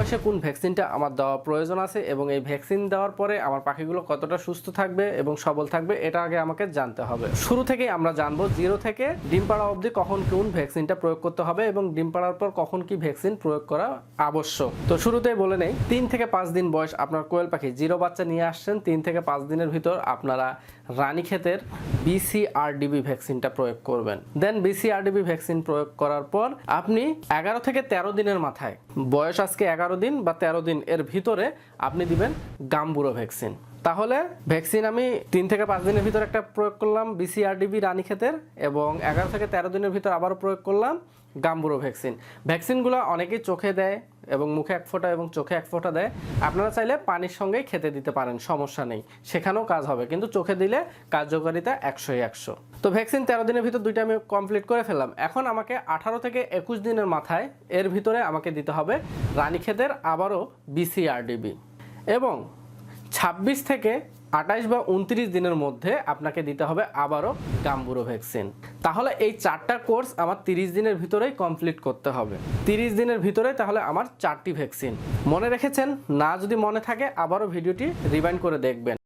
বয়সে কোন ভ্যাকসিনটা আমার দেওয়া প্রয়োজন আছে এবং এই ভ্যাকসিন দেওয়ার পরে আমার পাখিগুলো কতটা সুস্থ থাকবে এবং সবল থাকবে এটা আগে আমাকে জানতে হবে। শুরু থেকেই আমরা জানবো 0 থেকে ডিম পাড়া অবধি কখন কোন ভ্যাকসিনটা প্রয়োগ করতে হবে এবং ডিম পাড়ার পর কখন কি ভ্যাকসিন প্রয়োগ করা আবশ্যক। তো শুরুতেই বলে নেই, 3 থেকে 5 দিন বয়স আপনার কোয়েল পাখি 0 বাচ্চা নিয়ে আসছেন, 3 থেকে 5 দিনের ভিতর আপনারা রানীক্ষেতের BCRDB ভ্যাকসিনটা প্রয়োগ করবেন। দেন BCRDB ভ্যাকসিন প্রয়োগ করার পর আপনি 11 থেকে 13 দিনের মাথায়, বয়স আজকে 11 দিন বা 13 দিন এর ভিতরে আপনি দিবেন গাম্বুরো ভ্যাকসিন। তাহলে ভ্যাকসিন আমি 3 থেকে 5 দিনের ভিতর একটা প্রয়োগ করলাম BCRDB রানীক্ষেতের, এবং 11 থেকে 13 দিনের ভিতর আবারও প্রয়োগ করলাম গাম্বুরো ভ্যাকসিন। ভ্যাকসিনগুলো অনেকেই চোখে দেয় এবং মুখে 1 ফোঁটা এবং চোখে 1 ফোঁটা দেয়। আপনারা চাইলে পানির সঙ্গেই খেতে দিতে পারেন, সমস্যা নেই, সেখানেও কাজ হবে, কিন্তু চোখে দিলে কার্যকারিতা 100-100। তো ভ্যাকসিন 13 দিনের ভিতর 2টা আমি কমপ্লিট করে ফেললাম। এখন আমাকে 18 থেকে 21 দিনের মাথায় এর ভিতরে আমাকে দিতে হবে রানীক্ষেতের আবারও BCRDB, এবং 26 থেকে 28 বা 29 দিনের মধ্যে আপনাকে দিতে হবে আবারও গাম্বুরো ভ্যাকসিন। তাহলে এই 4টা কোর্স আমার 30 দিনের ভিতরেই কমপ্লিট করতে হবে। 30 দিনের ভিতরে তাহলে আমার 4টি ভ্যাকসিন। মনে রেখেছেন? না যদি মনে থাকে আবারও ভিডিওটি রিভাইন্ড করে দেখবেন।